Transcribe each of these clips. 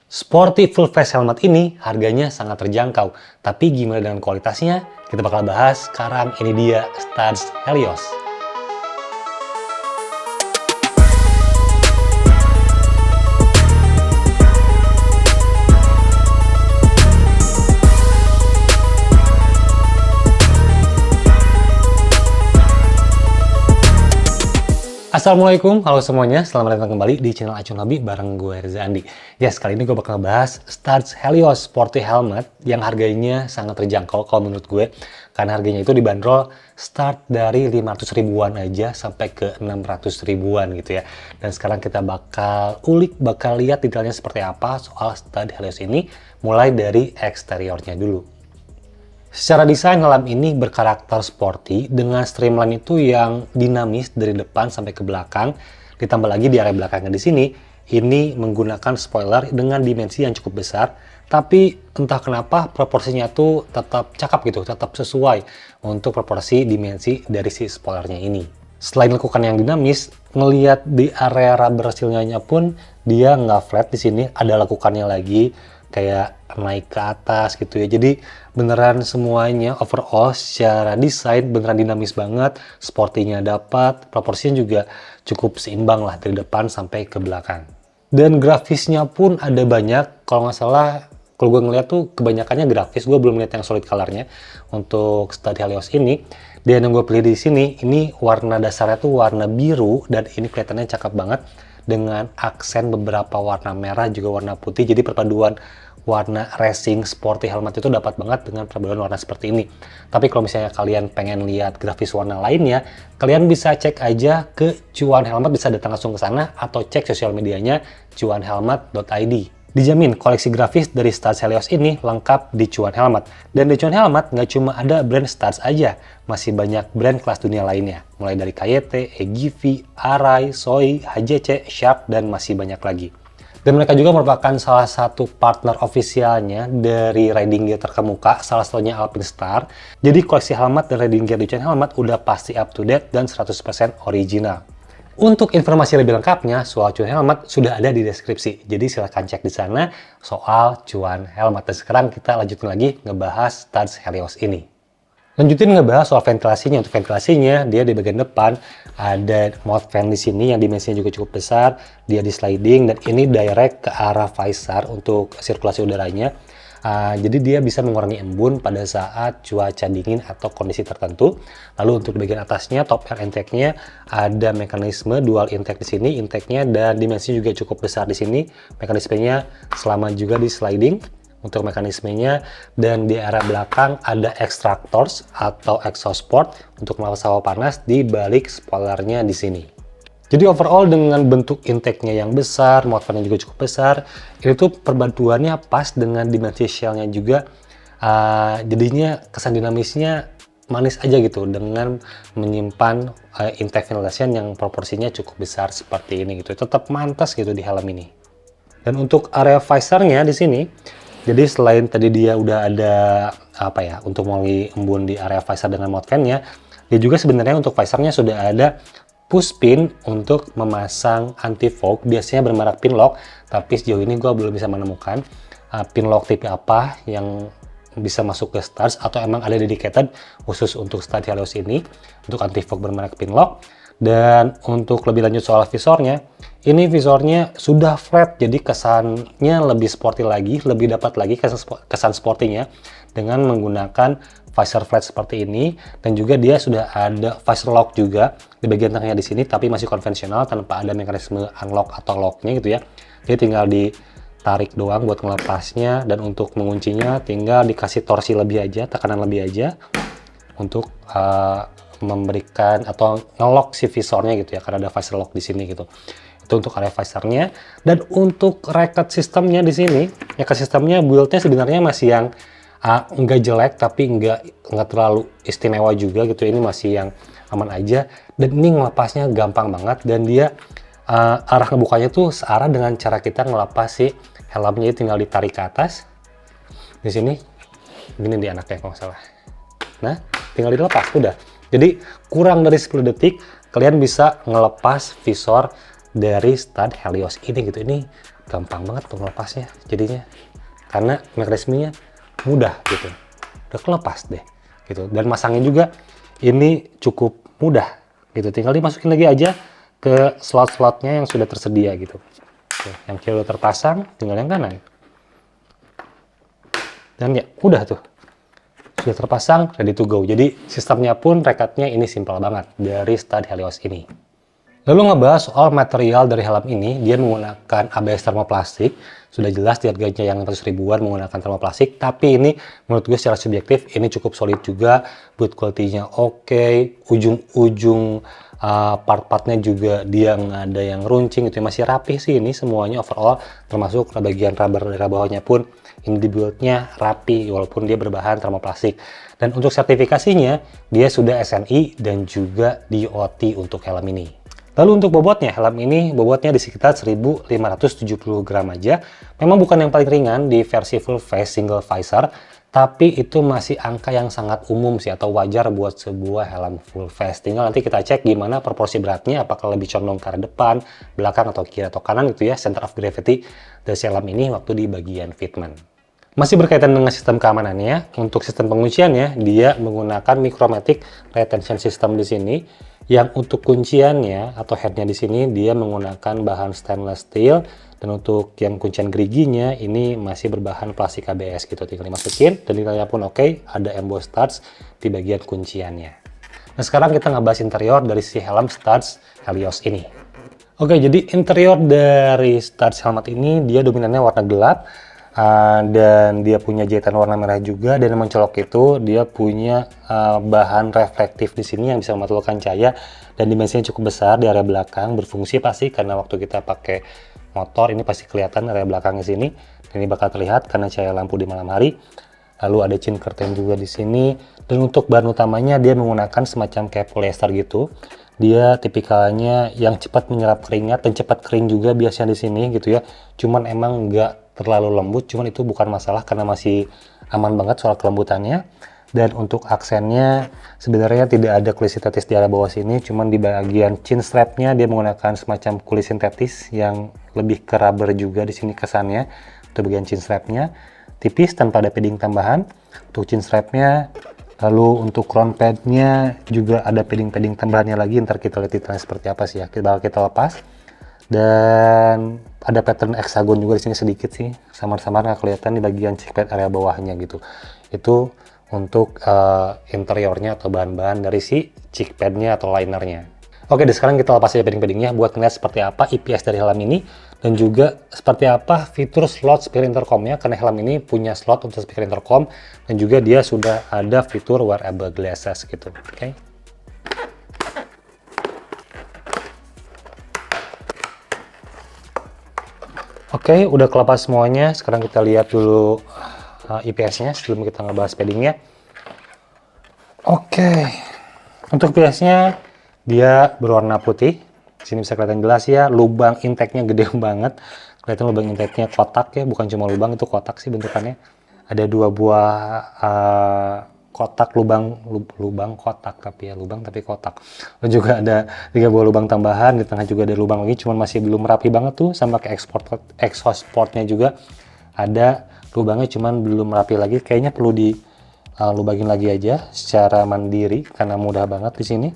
Sporty full face helmet ini harganya sangat terjangkau, tapi gimana dengan kualitasnya? Kita bakal bahas sekarang. Ini dia Studs Helios. Assalamualaikum, halo semuanya, selamat datang kembali di channel Acuan Hobi bareng gue Reza Andi. Yes, kali ini gue bakal ngebahas Studs Helios Sporty Helmet yang harganya sangat terjangkau kalau menurut gue. Karena harganya itu dibanderol start dari 500 ribuan aja sampai ke 600 ribuan gitu ya. Dan sekarang kita bakal lihat detailnya seperti apa soal Studs Helios ini, mulai dari eksteriornya dulu. Secara desain, helm ini berkarakter sporty dengan streamline itu yang dinamis dari depan sampai ke belakang. Ditambah lagi di area belakangnya di sini, ini menggunakan spoiler dengan dimensi yang cukup besar. Tapi entah kenapa proporsinya tuh tetap cakep gitu, tetap sesuai untuk proporsi dimensi dari si spoilernya ini. Selain lekukan yang dinamis, ngelihat di area rubber seal-nya pun dia nggak flat di sini, ada lekukannya lagi kayak naik ke atas gitu ya. Jadi beneran semuanya overall secara desain beneran dinamis banget, sportinya dapat, proporsinya juga cukup seimbang lah dari depan sampai ke belakang. Dan grafisnya pun ada banyak, kalau nggak salah kalau gue ngeliat tuh kebanyakannya grafis, gue belum lihat yang solid colornya untuk Studs Helios ini. Dan yang gue pilih di sini, ini warna dasarnya tuh warna biru dan ini kelihatannya cakep banget dengan aksen beberapa warna merah juga warna putih. Jadi perpaduan warna racing sporty helmet itu dapat banget dengan perpaduan warna seperti ini. Tapi kalau misalnya kalian pengen lihat grafis warna lainnya, kalian bisa cek aja ke Cuan Helmet, bisa datang langsung ke sana atau cek sosial medianya cuanhelmet.id. Dijamin koleksi grafis dari Studs Helios ini lengkap di Cuan Helmet. Dan di Cuan Helmet nggak cuma ada brand Studs aja, masih banyak brand kelas dunia lainnya. Mulai dari KYT, EGV, Arai, Soi, HJC, Sharp, dan masih banyak lagi. Dan mereka juga merupakan salah satu partner ofisialnya dari riding gear terkemuka, salah satunya Alpinstar. Jadi koleksi helmet dan riding gear di Cuan Helmet udah pasti up to date dan 100% original. Untuk informasi lebih lengkapnya soal Cuan Helmet sudah ada di deskripsi. Jadi silahkan cek di sana soal Cuan Helmet. Dan sekarang kita lanjutin lagi ngebahas Studs Helios ini. Lanjutin ngebahas soal ventilasinya. Untuk ventilasinya, dia di bagian depan ada mount fan di sini yang dimensinya juga cukup besar. Dia di sliding dan ini direct ke arah visor untuk sirkulasi udaranya. Jadi dia bisa mengurangi embun pada saat cuaca dingin atau kondisi tertentu. Lalu untuk di bagian atasnya, top air intake-nya ada mekanisme dual intake di sini, intake-nya dan dimensi juga cukup besar di sini. Mekanismenya selama juga di sliding untuk mekanismenya, dan di area belakang ada extractors atau exhaust port untuk melepas hawa panas di balik spoilernya di sini. Jadi overall dengan bentuk intake-nya yang besar, mount fan-nya juga cukup besar, ini tuh perpaduannya pas dengan dimensi shell-nya juga, jadinya kesan dinamisnya manis aja gitu dengan menyimpan intake ventilation yang proporsinya cukup besar seperti ini gitu. Tetap mantas gitu di helm ini. Dan untuk area visor-nya di sini, jadi selain tadi dia udah ada untuk mengurangi embun di area visor dengan mount fan-nya, dia juga sebenarnya untuk visornya sudah ada push pin untuk memasang anti fog, biasanya bermerek Pinlock, tapi sejauh ini gue belum bisa menemukan Pinlock tipe apa yang bisa masuk ke Studs atau emang ada dedicated khusus untuk Studs Helios ini untuk anti fog bermerek Pinlock. Dan untuk lebih lanjut soal visornya, ini visornya sudah flat, jadi kesannya lebih sporty lagi, lebih dapat lagi kesan sportinya dengan menggunakan visor flat seperti ini. Dan juga dia sudah ada visor lock juga di bagian tengahnya di sini, tapi masih konvensional tanpa ada mekanisme unlock atau locknya gitu ya. Jadi tinggal ditarik doang buat melepasnya, dan untuk menguncinya tinggal dikasih torsi lebih aja, tekanan lebih aja untuk memberikan atau ngelock si visornya gitu ya, karena ada visor lock di sini gitu. Itu untuk area visornya. Dan untuk racket sistemnya di sini, racket sistemnya build-nya sebenarnya masih yang nggak jelek tapi nggak terlalu istimewa juga gitu. Ini masih yang aman aja. Dan ini ngelepasnya gampang banget, dan dia arah ngebukanya tuh searah dengan cara kita ngelepas si helmnya, tinggal ditarik ke atas. Di sini gini di anaknya kalau nggak salah. Nah, tinggal dilepas udah. Jadi kurang dari 10 detik kalian bisa ngelepas visor dari Studs Helios ini gitu. Ini gampang banget tuh melepasnya jadinya. Karena mekanismenya mudah gitu. Udah kelepas deh gitu. Dan masangnya juga ini cukup mudah gitu. Tinggal dimasukin lagi aja ke slot-slotnya yang sudah tersedia gitu. Oke, yang kiri udah terpasang, tinggal yang kanan. Dan ya udah tuh. Sudah terpasang, ready to go. Jadi sistemnya pun rekatnya ini simpel banget dari stud Helios ini. Lalu ngebahas soal material dari helm ini, dia menggunakan ABS termoplastik. Sudah jelas di harganya yang 100 ribuan menggunakan termoplastik, tapi ini menurut gue secara subjektif ini cukup solid juga. Build quality-nya oke, ujung-ujung part-partnya juga dia nggak ada yang runcing gitu, masih rapih sih ini semuanya overall, termasuk bagian rubber dari bawahnya pun ini dibuatnya rapi walaupun dia berbahan termoplastik. Dan untuk sertifikasinya dia sudah SNI dan juga DOT untuk helm ini. Lalu untuk bobotnya, helm ini bobotnya di sekitar 1570 gram aja. Memang bukan yang paling ringan di versi full face single visor, tapi itu masih angka yang sangat umum sih atau wajar buat sebuah helm full face. Tinggal nanti kita cek gimana proporsi beratnya, apakah lebih condong ke arah depan, belakang, atau kiri atau kanan gitu ya, center of gravity dari helm ini waktu di bagian fitment. Masih berkaitan dengan sistem keamanannya, untuk sistem pengunciannya dia menggunakan Micromatic Retention System di sini. Yang untuk kunciannya atau headnya di sini dia menggunakan bahan stainless steel, dan untuk yang kuncian geriginya ini masih berbahan plastik ABS gitu. Tinggal dimasukin dan nilainya pun oke, ada emboss studs di bagian kunciannya. Nah sekarang kita ngebahas interior dari si helm studs Helios ini. Oke, jadi interior dari studs helmet ini dia dominannya warna gelap. Dan dia punya jahitan warna merah juga, dan yang mencolok itu dia punya bahan reflektif di sini yang bisa memantulkan cahaya, dan dimensinya cukup besar di area belakang, berfungsi pasti karena waktu kita pakai motor ini pasti kelihatan area belakangnya sini, dan ini bakal terlihat karena cahaya lampu di malam hari. Lalu ada chin curtain juga di sini, dan untuk bahan utamanya dia menggunakan semacam kayak polyester gitu. Dia tipikalnya yang cepat menyerap keringat dan cepat kering juga biasanya di sini gitu ya. Cuman emang nggak terlalu lembut, cuman itu bukan masalah karena masih aman banget soal kelembutannya. Dan untuk aksennya sebenarnya tidak ada kulit sintetis di area bawah sini, cuman di bagian chin strapnya dia menggunakan semacam kulit sintetis yang lebih ke rubber juga di sini kesannya. Untuk bagian chin strapnya tipis tanpa ada padding tambahan untuk chin strapnya. Lalu untuk crown padnya juga ada padding-padding tambahannya lagi, ntar kita lihat detailnya seperti apa sih ya, bakal kita lepas. Dan ada pattern hexagon juga di sini sedikit sih, samar-samar nggak kelihatan di bagian cheek pad area bawahnya gitu. Itu untuk interiornya atau bahan-bahan dari si cheek padnya atau linernya. Oke, dan sekarang kita lepas aja padding-paddingnya buat ngeliat seperti apa IPS dari helm ini, dan juga seperti apa fitur slot speaker intercomnya, karena helm ini punya slot untuk speaker intercom, dan juga dia sudah ada fitur wearable glasses gitu. Oke, udah kelepas semuanya. Sekarang kita lihat dulu IPS-nya sebelum kita ngebahas paddingnya. Oke, untuk IPS-nya dia berwarna putih. Di sini bisa kelihatan jelas ya, lubang intake-nya gede banget. Kelihatan lubang intake-nya kotak ya, bukan cuma lubang, itu kotak sih bentukannya. Ada 2 buah kotak lubang kotak, tapi ya lubang tapi kotak. Lalu juga ada 3 buah lubang tambahan, di tengah juga ada lubang lagi, cuman masih belum rapi banget tuh, sama kayak exhaust portnya juga ada lubangnya, cuman belum rapi lagi. Kayaknya perlu di lubangin lagi aja secara mandiri karena mudah banget di sini.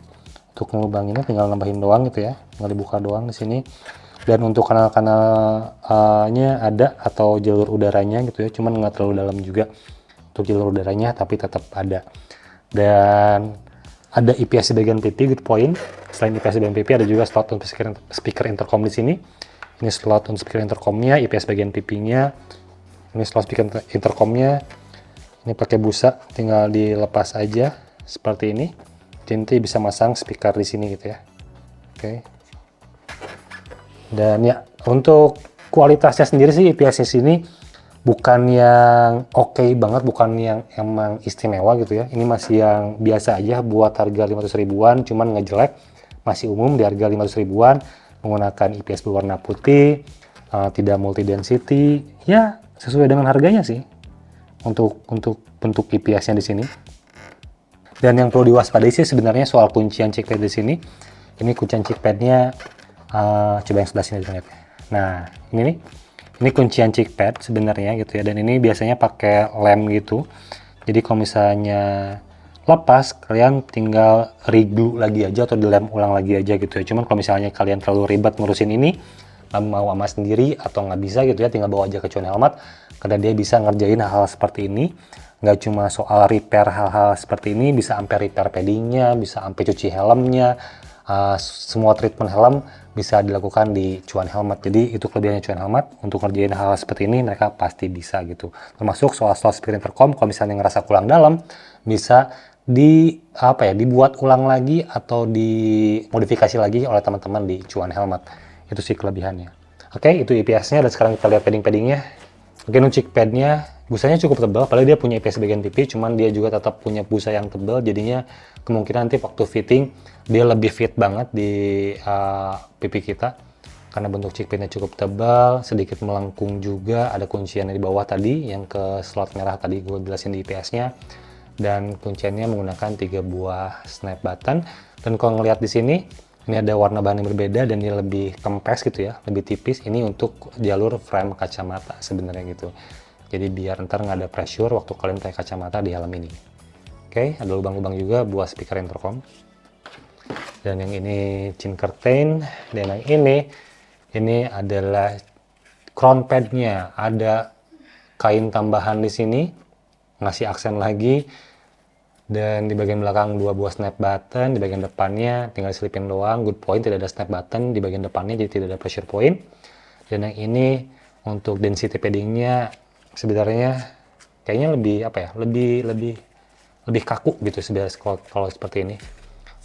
Untuk ngelubanginnya tinggal nambahin doang gitu ya, tinggal dibuka doang di sini. Dan untuk kanal-kanalnya ada atau jalur udaranya gitu ya, cuman nggak terlalu dalam juga untuk jalur udaranya, tapi tetap ada. Dan ada IPS di bagian pipi, good point. Selain IPS di bagian pipi ada juga slot untuk speaker intercom di sini. Ini slot untuk speaker intercomnya, IPS bagian pipinya. Ini slot speaker intercomnya. Ini pakai busa, tinggal dilepas aja seperti ini. Nanti bisa masang speaker di sini gitu ya. Oke. Dan ya untuk kualitasnya sendiri sih IPS di sini bukan yang oke banget, bukan yang emang istimewa gitu ya. Ini masih yang biasa aja buat harga 500 ribuan, cuman nggak jelek, masih umum di harga 500 ribuan, menggunakan IPS berwarna putih, tidak multi density, ya sesuai dengan harganya sih untuk bentuk IPS-nya di sini. Dan yang perlu diwaspadai sih sebenarnya soal kuncian cheek pad di sini. Ini kuncian cheek pad-nya, coba yang sebelah sini lihat. Nah, ini nih. Ini kuncian cheek pad sebenarnya gitu ya, dan ini biasanya pakai lem gitu. Jadi kalau misalnya lepas, kalian tinggal reglue lagi aja atau dilem ulang lagi aja gitu ya. Cuman kalau misalnya kalian terlalu ribet ngurusin ini, mau ama sendiri atau nggak bisa gitu ya, tinggal bawa aja ke cuan helmet, karena dia bisa ngerjain hal-hal seperti ini. Nggak cuma soal repair hal-hal seperti ini, bisa sampai repair paddingnya, bisa sampai cuci helmnya, semua treatment helm bisa dilakukan di cuan helmet. Jadi itu kelebihannya cuan helmet, untuk ngerjain hal sekseperti ini mereka pasti bisa gitu. Termasuk soal speaker intercom, kalau misalnya ngerasa kurang dalam, bisa dibuat ulang lagi atau dimodifikasi lagi oleh teman-teman di cuan helmet. Itu sih kelebihannya. Oke, itu IPS-nya, dan sekarang kita lihat padding-paddingnya. Oke, untuk cheek pad-nya, busanya cukup tebal, padahal dia punya IPS bagian pipi, cuman dia juga tetap punya busa yang tebal, jadinya kemungkinan nanti waktu fitting, dia lebih fit banget di pipi kita. Karena bentuk cheek pad-nya cukup tebal, sedikit melengkung juga, ada kunciannya di bawah tadi, yang ke slot merah tadi gue jelasin di IPS-nya. Dan kunciannya menggunakan 3 buah snap button. Dan kalau ngelihat di sini, ini ada warna bahan yang berbeda dan dia lebih kempes gitu ya, lebih tipis. Ini untuk jalur frame kacamata sebenarnya gitu. Jadi biar ntar nggak ada pressure waktu kalian pakai kacamata di helm ini. Oke, ada lubang-lubang juga buat speaker intercom. Dan yang ini chin curtain, dan yang ini adalah crown pad-nya. Ada kain tambahan di sini, ngasih aksen lagi. Dan di bagian belakang 2 buah snap button, di bagian depannya tinggal selipin doang, good point, tidak ada snap button di bagian depannya, jadi tidak ada pressure point. Dan yang ini untuk density paddingnya sebenarnya kayaknya lebih kaku gitu sebenarnya kalau seperti ini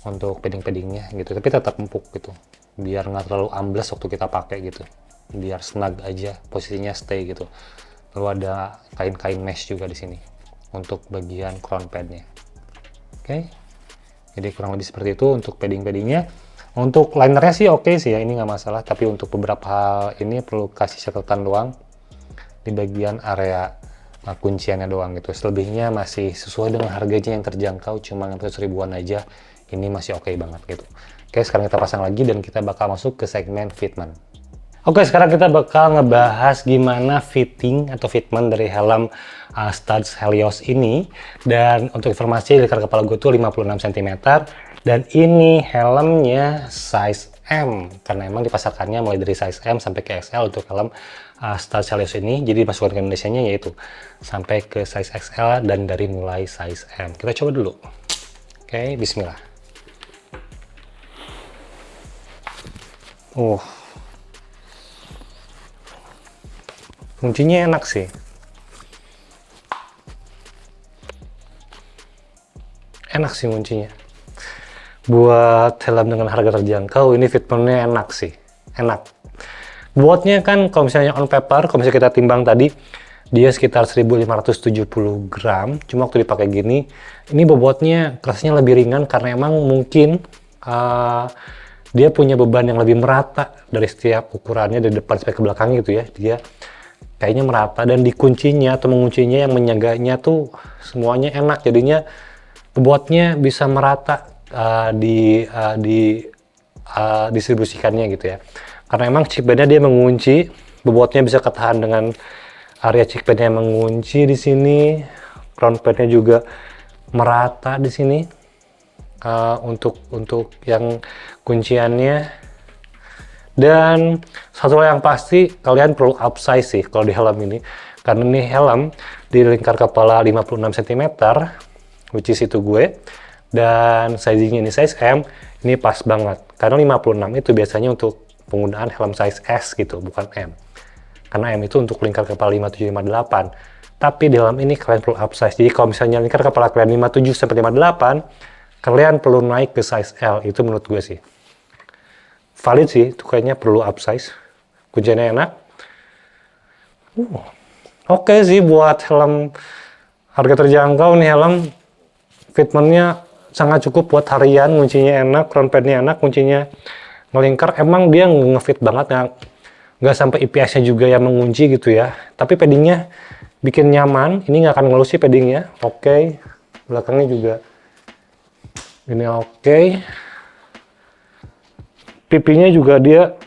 untuk paddingnya gitu, tapi tetap empuk gitu, biar nggak terlalu ambles waktu kita pakai gitu, biar snug aja posisinya, stay gitu. Lalu ada kain-kain mesh juga di sini untuk bagian crown padnya. Oke, jadi kurang lebih seperti itu untuk paddingnya. Untuk linernya sih oke sih ya, ini nggak masalah, tapi untuk beberapa hal ini perlu kasih catatan doang di bagian area kunciannya doang gitu. Selebihnya masih sesuai dengan harganya yang terjangkau, cuma 100 ribuan aja, ini masih oke banget gitu. Oke, sekarang kita pasang lagi dan kita bakal masuk ke segmen fitment. Oke, sekarang kita bakal ngebahas gimana fitting atau fitment dari helm Studs Helios ini. Dan untuk informasi, lingkar kepala gue tuh 56 cm. Dan ini helmnya size M. Karena emang dipasarkannya mulai dari size M sampai ke XL untuk helm Studs Helios ini. Jadi masukkan ke Indonesia-nya yaitu sampai ke size XL dan dari mulai size M. Kita coba dulu. Oke, bismillah. Kuncinya enak sih. Enak sih kuncinya. Buat helm dengan harga terjangkau, ini fitmentnya enak sih. Enak. Bobotnya kan kalau misalnya on paper, kalau misalnya kita timbang tadi, dia sekitar 1570 gram. Cuma waktu dipakai gini, ini bobotnya kerasnya lebih ringan karena emang mungkin dia punya beban yang lebih merata dari setiap ukurannya, dari depan sampai ke belakang gitu ya. Dia kayaknya merata, dan di kuncinya atau menguncinya yang menyaganya tuh semuanya enak, jadinya bobotnya bisa merata distribusikannya gitu ya. Karena emang cheek padnya dia mengunci, bobotnya bisa ketahan dengan area cheek padnya yang mengunci di sini, crown padnya juga merata di sini untuk yang kunciannya. Dan satu hal yang pasti, kalian perlu upsize sih kalau di helm ini. Karena ini helm di lingkar kepala 56 cm, which is itu gue. Dan sizingnya ini size M, ini pas banget. Karena 56 itu biasanya untuk penggunaan helm size S gitu, bukan M. Karena M itu untuk lingkar kepala 57-58. Tapi di helm ini kalian perlu upsize. Jadi kalau misalnya lingkar kepala kalian 57-58, kalian perlu naik ke size L. Itu menurut gue sih valid sih, itu kayaknya perlu upsize. Kuncinya enak. Oke sih buat helm harga terjangkau nih, helm fitmentnya sangat cukup buat harian. Kuncinya enak, crown padnya enak, kuncinya ngelingkar. Emang dia ngefit banget, nggak sampai IPS-nya juga yang mengunci gitu ya. Tapi paddingnya bikin nyaman. Ini nggak akan ngelus sih paddingnya. Oke, belakangnya juga ini oke. Pipinya juga dia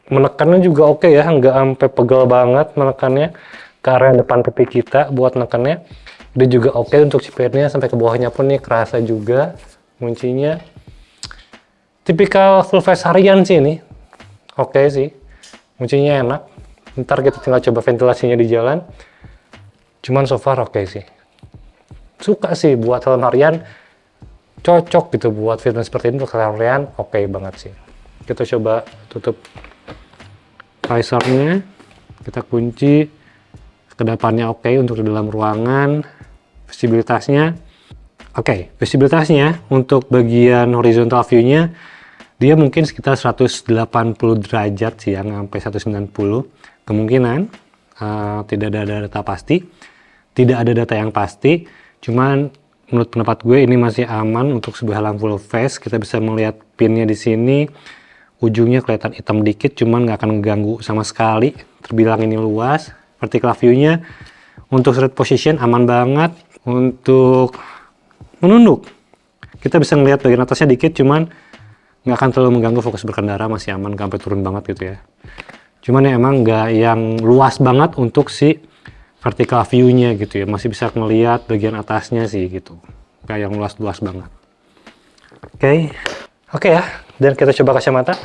Menekannya juga oke ya, nggak sampai pegel banget menekannya ke area depan pipi kita buat nekannya. Dia juga oke untuk speednya sampai ke bawahnya pun nih kerasa juga kuncinya. Tipikal full face harian sih ini. Oke sih, kuncinya enak. Ntar kita tinggal coba ventilasinya di jalan. Cuman so far oke sih. Suka sih buat helm harian, cocok gitu buat fitness seperti ini untuk helm harian, oke banget sih. Kita coba tutup visornya, kita kunci, kedepannya oke untuk di dalam ruangan, visibilitasnya. Oke, visibilitasnya untuk bagian horizontal view-nya, dia mungkin sekitar 180 derajat sih, yang sampai 190. Kemungkinan, tidak ada data pasti, tidak ada data yang pasti, cuman menurut pendapat gue ini masih aman untuk sebuah helm full face. Kita bisa melihat pinnya di sini. Ujungnya kelihatan hitam dikit, cuman nggak akan mengganggu sama sekali. Terbilang ini luas. Vertical view-nya untuk straight position aman banget. Untuk menunduk, kita bisa ngelihat bagian atasnya dikit, cuman nggak akan terlalu mengganggu fokus berkendara, masih aman, nggak sampai turun banget gitu ya. Cuman ya emang nggak yang luas banget untuk si vertical view-nya gitu ya. Masih bisa ngelihat bagian atasnya sih gitu. Nggak yang luas-luas banget. Oke ya, dan kita coba kacamata.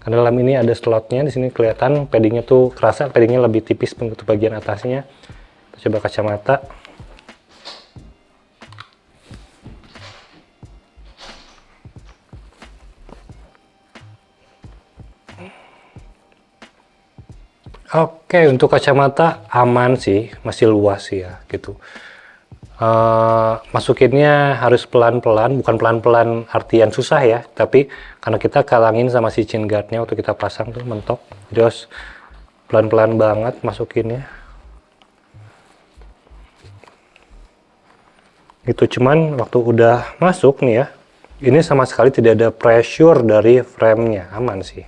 Karena dalam ini ada slotnya, di sini kelihatan paddingnya tuh kerasa, paddingnya lebih tipis untuk bagian atasnya. Kita coba kacamata. Oke, untuk kacamata aman sih, masih luas sih ya gitu. Masukinnya harus pelan-pelan, bukan pelan-pelan artian susah ya, tapi karena kita kalangin sama si chin guardnya waktu kita pasang tuh mentok, terus pelan-pelan banget masukinnya. Itu cuman waktu udah masuk nih ya, ini sama sekali tidak ada pressure dari frame-nya, aman sih.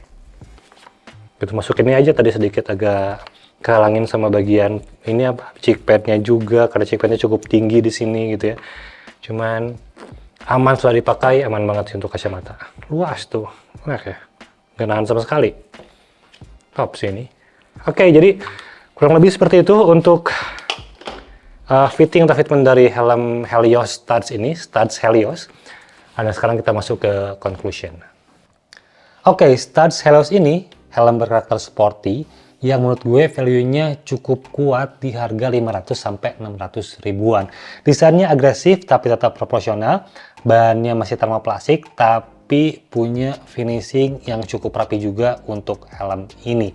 Gitu, masukinnya aja tadi sedikit agak kalangin sama bagian ini apa cheek pad-nya juga, karena cheek pad-nya cukup tinggi di sini gitu ya. Cuman aman setelah dipakai, aman banget sih untuk kacamata. Luas tuh, enak ya, nggak nahan sama sekali. Top sih ini. Oke, jadi kurang lebih seperti itu untuk fitting atau fitment dari helm Helios Studs ini, Studs Helios. Dan sekarang kita masuk ke conclusion. Oke, Studs Helios ini helm berkarakter sporty yang menurut gue value-nya cukup kuat di harga 500 sampai 600 ribuan. Desainnya agresif tapi tetap proporsional, bahannya masih termoplastik tapi punya finishing yang cukup rapi juga untuk helm ini.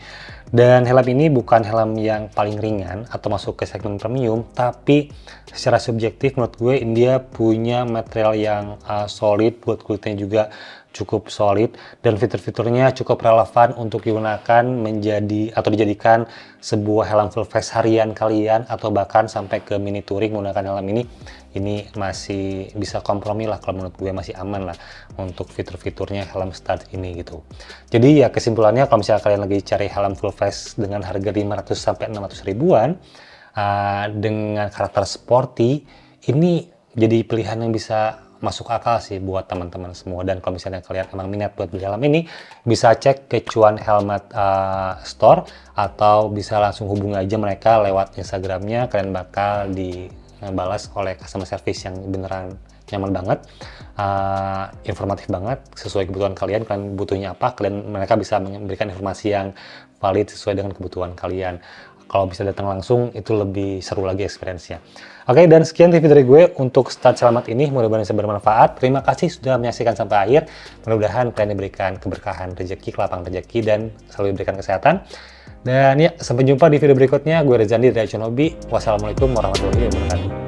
Dan helm ini bukan helm yang paling ringan atau masuk ke segmen premium, tapi secara subjektif menurut gue dia punya material yang solid, buat kulitnya juga cukup solid, dan fitur-fiturnya cukup relevan untuk digunakan menjadi atau dijadikan sebuah helm full face harian kalian, atau bahkan sampai ke mini touring menggunakan helm ini. Ini masih bisa kompromi lah, kalau menurut gue masih aman lah untuk fitur-fiturnya helm Studs ini gitu. Jadi ya kesimpulannya, kalau misalnya kalian lagi cari helm full face dengan harga 500 sampai 600 ribuan dengan karakter sporty, ini jadi pilihan yang bisa masuk akal sih buat teman-teman semua. Dan kalau misalnya kalian emang minat buat beli helm ini, bisa cek ke Cuan Helmet Store, atau bisa langsung hubungi aja mereka lewat Instagramnya. Kalian bakal dibalas oleh customer service yang beneran nyaman banget, informatif banget, sesuai kebutuhan kalian. Kalian butuhnya apa, mereka bisa memberikan informasi yang valid sesuai dengan kebutuhan kalian. Kalau bisa datang langsung, itu lebih seru lagi experience-nya. Oke, dan sekian review dari gue untuk Studs Helmet ini. Mudah-mudahan bisa bermanfaat. Terima kasih sudah menyaksikan sampai akhir. Mudah-mudahan kalian diberikan keberkahan rezeki, kelapangan rezeki, dan selalu diberikan kesehatan. Dan ya, sampai jumpa di video berikutnya. Gue Reza Andi dari Action Hobby. Wassalamualaikum warahmatullahi wabarakatuh.